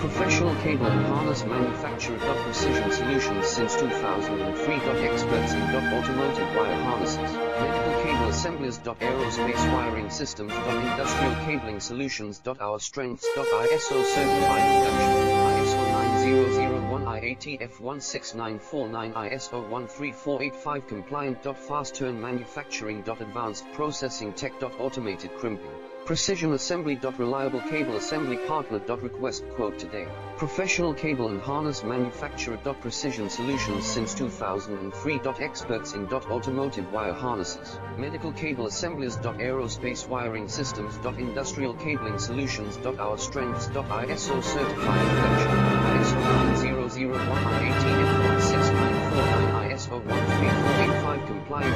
Professional cable and harness manufacturer. Precision Solutions since 2003. Experts in automotive wire harnesses, medical cable assemblies. Aerospace wiring systems. Industrial cabling solutions. Our strengths. ISO certified production. ISO 9001 IATF 16949 ISO 13485 compliant. Fast turn manufacturing. Advanced processing tech. Automated crimping. Precision assembly. Reliable cable assembly partner. Request quote today. Professional cable and harness manufacturer. Precision Solutions since 2003. Experts in automotive wire harnesses, medical cable assemblies. Aerospace wiring systems. Industrial cabling solutions. Our strengths. ISO certified production. ISO 9001 IATF 16949 ISO 13485 compliant.